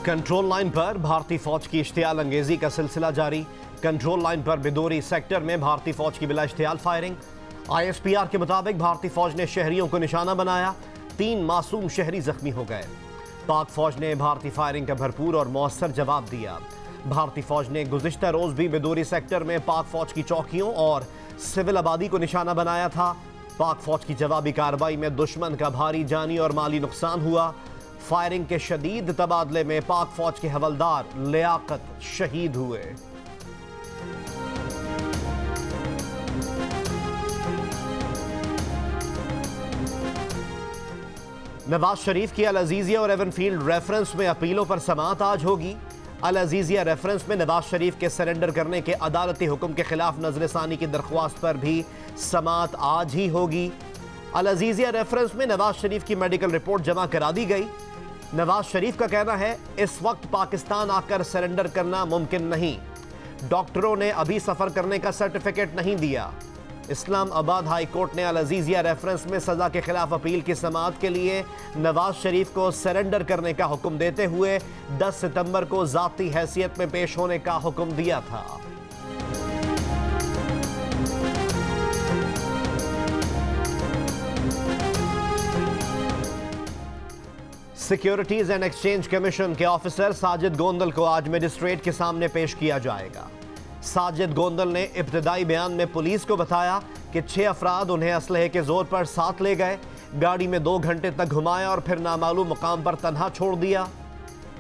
Control line पर भारतीय फौज की इश्तियाल अंगेजी का सिलसिला जारी। कंट्रोल लाइन पर बिदोरी सेक्टर में भारतीय फौज की बिला इश्तियाल फायरिंग। ISPR के मुताबिक भारतीय फौज ने शहरियों को निशाना बनाया, 3 मासूम शहरी जख्मी हो गए। पाक फौज ने भारतीय फायरिंग का भरपूर और मौसर जवाब दिया। भारतीय फौज ने गुज़िश्ता रोज भी बिदोरी सेक्टर में पाक फौज की चौकियों और सिविल आबादी को निशाना बनाया था। पाक फौज की जवाबी कार्रवाई में दुश्मन का भारी जानी और माली नुकसान हुआ। फायरिंग के शदीद तबादले में पाक फौज के हवलदार लियाकत शहीद हुए। नवाज शरीफ की अल अजीजिया और एवनफील्ड रेफरेंस में अपीलों पर समाअत आज होगी। अल अजीजिया रेफरेंस में नवाज शरीफ के सरेंडर करने के अदालती हुक्म के खिलाफ नजरसानी की दरख्वास्त पर भी समाअत आज ही होगी। अल अजीजिया रेफरेंस में नवाज शरीफ की मेडिकल रिपोर्ट जमा करा दी गई। नवाज शरीफ का कहना है इस वक्त पाकिस्तान आकर सरेंडर करना मुमकिन नहीं। डॉक्टरों ने अभी सफर करने का सर्टिफिकेट नहीं दिया। इस्लामाबाद हाई कोर्ट ने अल अजीजिया रेफरेंस में सजा के खिलाफ अपील की समाअत के लिए नवाज शरीफ को सरेंडर करने का हुक्म देते हुए 10 सितंबर को जाती हैसियत में पेश होने का हुक्म दिया था। सिक्योरिटीज एंड एक्सचेंज कमीशन के ऑफिसर साजिद गोंदल को आज मजिस्ट्रेट के सामने पेश किया जाएगा। साजिद गोंदल ने इब्तदाई बयान में पुलिस को बताया कि 6 अफराद उन्हें असलहे के जोर पर साथ ले गए, गाड़ी में 2 घंटे तक घुमाया और फिर नामालूम मुकाम पर तन्हा छोड़ दिया।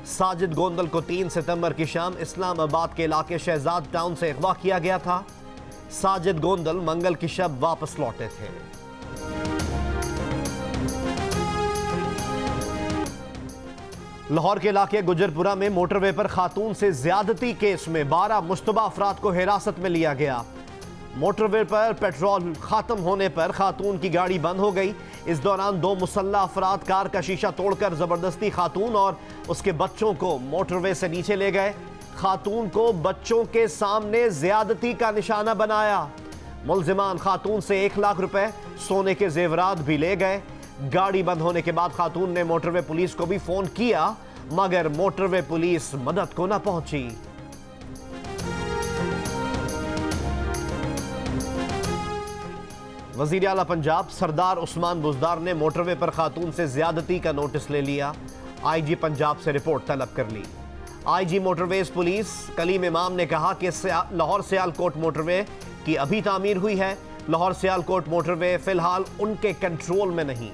साजिद गोंदल को 3 सितंबर की शाम इस्लामाबाद के इलाके शहजाद टाउन से अगवा किया गया था। साजिद गोंदल मंगल की शब वापस लौटे थे। लाहौर के इलाके गुजरपुरा में मोटरवे पर खातून से ज्यादती केस में 12 मुश्तबा अफराद को हिरासत में लिया गया। मोटरवे पर पेट्रोल खत्म होने पर खातून की गाड़ी बंद हो गई। इस दौरान 2 मुसल्लह अफराद कार का शीशा तोड़कर जबरदस्ती खातून और उसके बच्चों को मोटरवे से नीचे ले गए। खातून को बच्चों के सामने ज्यादती का निशाना बनाया। मुल्जिमान खातून से 1 लाख रुपए, सोने के जेवरात भी ले गए। गाड़ी बंद होने के बाद खातून ने मोटरवे पुलिस को भी फोन किया, मगर मोटरवे पुलिस मदद को न पहुंची। वजीर आला पंजाब सरदार उस्मान बुज़दार ने मोटरवे पर खातून से ज्यादती का नोटिस ले लिया। IG पंजाब से रिपोर्ट तलब कर ली। IG मोटरवेज पुलिस कलीम इमाम ने कहा कि लाहौर सियालकोट मोटरवे की अभी तामीर हुई है। लाहौर सियालकोट मोटरवे फिलहाल उनके कंट्रोल में नहीं।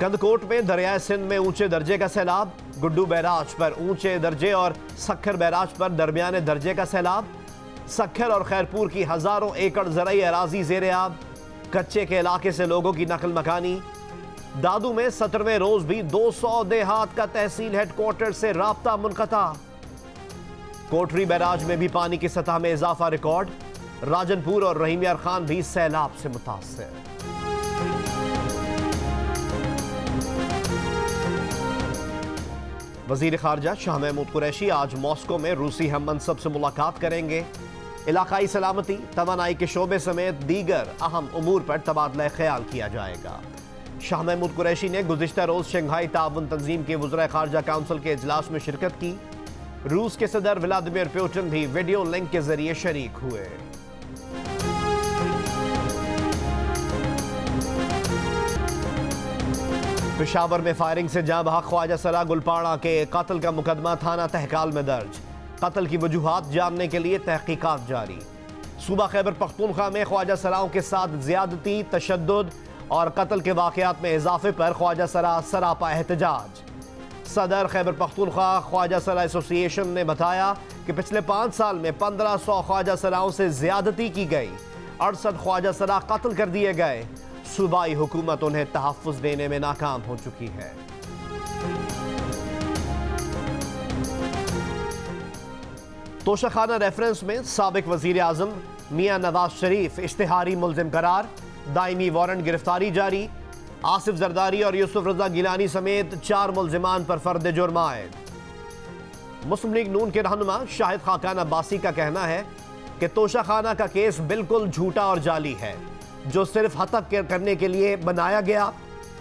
कंदकोट में दरियाए सिंध में ऊंचे दर्जे का सैलाब। गुड्डू बैराज पर ऊंचे दर्जे और सखर बैराज पर दरमियाने दर्जे का सैलाब। सखर और खैरपुर की हजारों एकड़ ज़राई अराजी ज़ेरे आब। कच्चे के इलाके से लोगों की नकल मकानी। दादू में 17वें रोज भी 200 देहात का तहसील हेडक्वार्टर से राब्ता मुनक़ता। कोटरी बैराज में भी पानी की सतह में इजाफा रिकॉर्ड। राजनपुर और रहीम यार खान भी सैलाब से मुतासर। वजीर खारजा शाह महमूद कुरैशी आज मॉस्को में रूसी हम मनसब से मुलाकात करेंगे। इलाकाई सलामती, तवानाई के शोबे समेत दीगर अहम उमूर पर तबादला ख्याल किया जाएगा। शाह महमूद कुरैशी ने गुज़िश्ता रोज शंघाई ताउन तंजीम के वज़ीर खारजा काउंसिल के इजलास में शिरकत की। रूस के सदर व्लादिमीर पुतिन भी वीडियो लिंक के जरिए शरीक हुए। पेशावर में फायरिंग से जाँ बहक ख्वाजा सरा गुलपाड़ा के कत्ल का मुकदमा थाना तहकाल में दर्ज। कत्ल की वजूहात जानने के लिए तहकीकात जारी। सूबा खैबर पख्तूनख्वा में ख्वाजा सराओं के साथ ज्यादती, तशद्दुद और कत्ल के वाक़यात में इजाफे पर ख्वाजा सरा सरापा एहतजाज। सदर खैबर पख्तूनख्वा ख्वाजा सरा एसोसिएशन ने बताया कि पिछले 5 साल में 1500 ख्वाजा सराओं से ज्यादती की गई। 68 ख्वाजा सरा कत्ल कर दिए गए। सूबाई हुकूमत उन्हें तहफ़्फ़ुज़ देने में नाकाम हो चुकी है। तोशाखाना रेफरेंस में साबिक वजीर आज़म मियां नवाज शरीफ इश्तिहारी मुल्जिम करार। दायमी वारंट गिरफ्तारी जारी। आसिफ जरदारी और यूसुफ रजा गिलानी समेत 4 मुल्जिमान पर फर्द जुर्म आयद। मुस्लिम लीग नून के रहनुमा शाहिद खाकान अब्बासी का कहना है कि तोशाखाना का केस बिल्कुल झूठा और जाली है, जो सिर्फ हतक करने के लिए बनाया गया।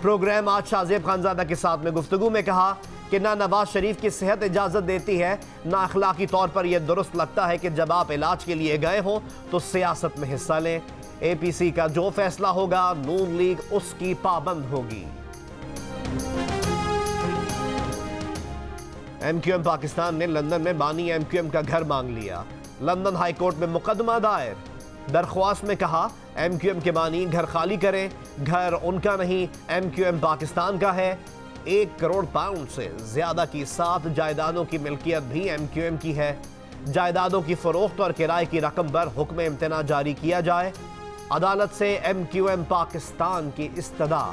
प्रोग्राम आज शाहजेब खानजादा के साथ में गुफ्तगू में कहा कि ना नवाज शरीफ की सेहत इजाजत देती है, ना अखलाकी तौर पर यह दुरुस्त लगता है कि जब आप इलाज के लिए गए हो तो सियासत में हिस्सा लें। APC का जो फैसला होगा नून लीग उसकी पाबंद होगी। MQM पाकिस्तान ने लंदन में बानी MQM का घर मांग लिया। लंदन हाई कोर्ट में मुकदमा दायर। दरख्वास्त में कहा MQM के बानी घर खाली करें, घर उनका नहीं MQM पाकिस्तान का है। 1 करोड़ पाउंड से ज्यादा की 7 जायदादों की मिल्कियत भी MQM की है। जायदादों की फरोख्त और किराए की रकम पर हुक्म इम्तना जारी किया जाए। अदालत से MQM पाकिस्तान की इस्तदा।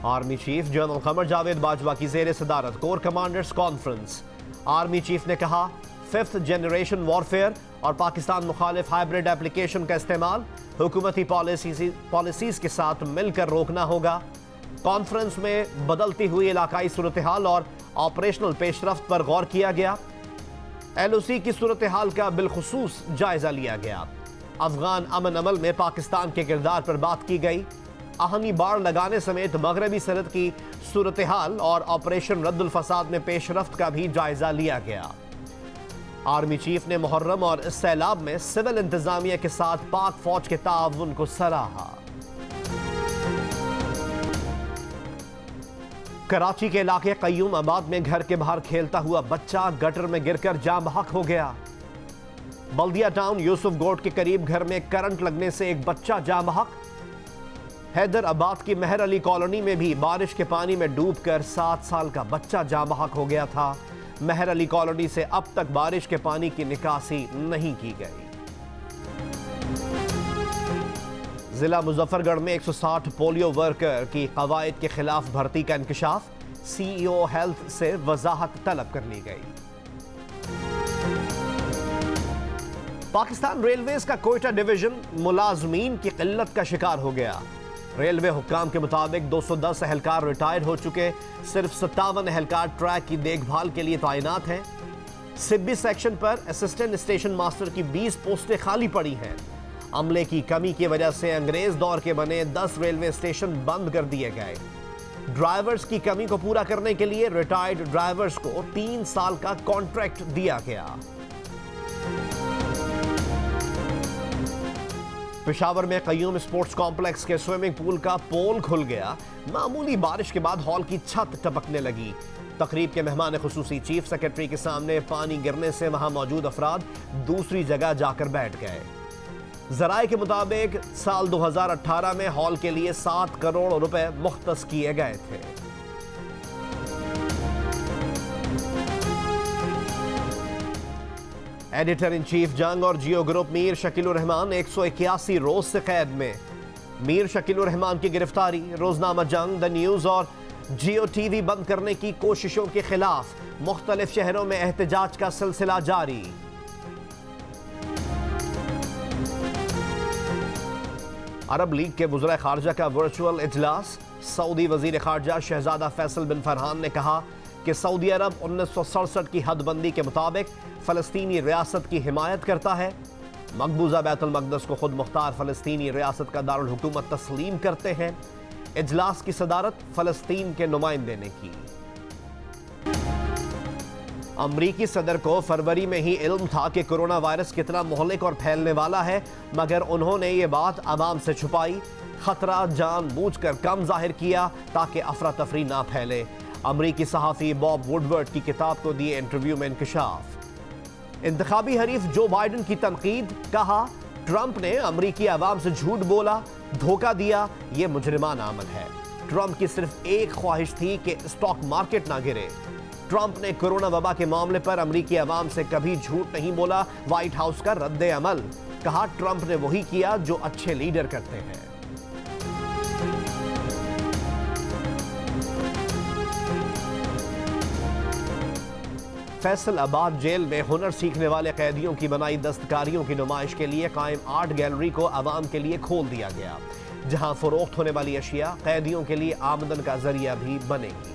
Army chief general Qamar Javed Bajwa की जेर सदारत core commanders conference. Army chief ने कहा 5th जनरेशन वॉरफेयर और पाकिस्तान मुखालिफ हाइब्रिड एप्लीकेशन का इस्तेमाल हुकूमती पॉलिसीज के साथ मिलकर रोकना होगा। कॉन्फ्रेंस में बदलती हुई इलाकाई सूरत हाल और ऑपरेशनल पेशरफ्त पर गौर किया गया। LOC की सूरत हाल का बिलखुसूस जायजा लिया गया। अफगान अमन अमल में पाकिस्तान के किरदार पर बात की गई। आहनी बाड़ लगाने समेत मगरबी सरहद की सूरत हाल और ऑपरेशन रद्दुल फसाद में पेशरफ्त का भी जायजा लिया गया। आर्मी चीफ ने मुहर्रम और इस सैलाब में सिविल इंतजामिया के साथ पाक फौज के ताउन को सराहा। कराची के इलाके कय्यूम आबाद में घर के बाहर खेलता हुआ बच्चा गटर में गिरकर जान बहक हो गया। बल्दिया टाउन यूसुफ गोट के करीब घर में करंट लगने से एक बच्चा जान बहक। हैदराबाद की मेहर अली कॉलोनी में भी बारिश के पानी में डूबकर 7 साल का बच्चा जान बहक हो गया था। मेहर अली कॉलोनी से अब तक बारिश के पानी की निकासी नहीं की गई। जिला मुजफ्फरगढ़ में 160 पोलियो वर्कर की कवायद के खिलाफ भर्ती का इंकशाफ। CEO हेल्थ से वजाहत तलब कर ली गई। पाकिस्तान रेलवेज का कोयटा डिवीजन मुलाजमीन की किल्लत का शिकार हो गया। रेलवे हुक्काम के मुताबिक 210 एहलकार रिटायर्ड हो चुके, सिर्फ 57 एहलकार ट्रैक की देखभाल के लिए तैनात हैं। सिब्बी सेक्शन पर असिस्टेंट स्टेशन मास्टर की 20 पोस्टें खाली पड़ी हैं। अमले की कमी की वजह से अंग्रेज दौर के बने 10 रेलवे स्टेशन बंद कर दिए गए। ड्राइवर्स की कमी को पूरा करने के लिए रिटायर्ड ड्राइवर्स को 3 साल का कॉन्ट्रैक्ट दिया गया। पेशावर में कय्यूम स्पोर्ट्स कॉम्प्लेक्स के स्विमिंग पूल का पोल खुल गया। मामूली बारिश के बाद हॉल की छत टपकने लगी। तकरीब के मेहमान खुसूसी चीफ सेक्रेटरी के सामने पानी गिरने से वहां मौजूद अफराद दूसरी जगह जाकर बैठ गए। जराये के मुताबिक साल 2018 में हॉल के लिए 7 करोड़ रुपए मुख्तस किए गए थे। एडिटर इन चीफ जंग और जियो ग्रुप मीर शकीलुर रहमान 181 रोज से कैद में। मीर शकीलुर रहमान की गिरफ्तारी रोजनामा जंग, द न्यूज और जियो TV बंद करने की कोशिशों के खिलाफ मुख्तलिफ शहरों में एहतजाज का सिलसिला जारी। अरब लीग के वज़ीर खारजा का वर्चुअल इजलास। सऊदी वजीर खारजा शहजादा फैसल बिन फरहान ने कहा कि सऊदी अरब 1967 की हदबंदी के मुताबिक फ़लस्तीनी रियासत की हिमायत करता है। मकबूजा बैतुल मक़दस को खुद मुख्तार फ़लस्तीनी रियासत का दारुल हुकूमत तस्लीम करते हैं। इजलास की सदारत फ़लस्तीन के नुमाइंदे ने की। अमरीकी सदर को फरवरी में ही इल्म था कि कोरोना वायरस कितना मुहलिक और फैलने वाला है, मगर उन्होंने ये बात आवाम से छुपाई। खतरा जानबूझकर कम जाहिर किया ताकि अफरा तफरी ना फैले। अमरीकी सहाफ़ी बॉब वुडवर्ड की किताब को दिए इंटरव्यू में इंकशाफ। इंतखाबी हरीफ जो बाइडन की तनकीद। कहा ट्रंप ने अमरीकी आवाम से झूठ बोला, धोखा दिया, यह मुजरिमाना अमल है। ट्रंप की सिर्फ एक ख्वाहिश थी कि स्टॉक मार्केट ना गिरे। ट्रंप ने कोरोना वबा के मामले पर अमरीकी आवाम से कभी झूठ नहीं बोला। व्हाइट हाउस का रद्द अमल। कहा ट्रंप ने वही किया जो अच्छे लीडर करते हैं। फैसलाबाद जेल में हुनर सीखने वाले कैदियों की बनाई दस्तकारियों की नुमाइश के लिए कायम आर्ट गैलरी को आवाम के लिए खोल दिया गया, जहां फरोख्त होने वाली अशिया कैदियों के लिए आमदन का जरिया भी बनेगी।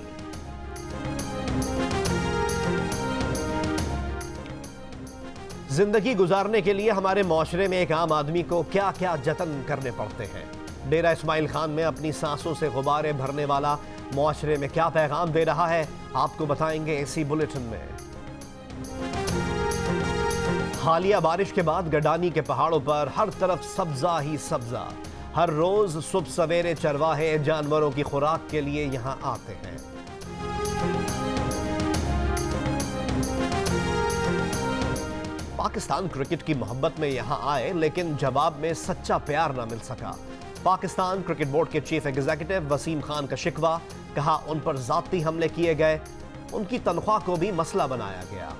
जिंदगी गुजारने के लिए हमारे माशरे में एक आम आदमी को क्या क्या जतन करने पड़ते हैं। डेरा इस्माइल खान में अपनी सांसों से गुब्बारे भरने वाला माशरे में क्या पैगाम दे रहा है, आपको बताएंगे इसी बुलेटिन में। हालिया बारिश के बाद गडानी के पहाड़ों पर हर तरफ सब्जा ही सब्जा। हर रोज सुबह सवेरे चरवाहे जानवरों की खुराक के लिए यहां आते हैं। पाकिस्तान क्रिकेट की मोहब्बत में यहां आए, लेकिन जवाब में सच्चा प्यार ना मिल सका। पाकिस्तान क्रिकेट बोर्ड के चीफ एग्जीक्यूटिव वसीम खान का शिकवा, कहा उन पर जाती हमले किए गए, उनकी तनख्वाह को भी मसला बनाया गया।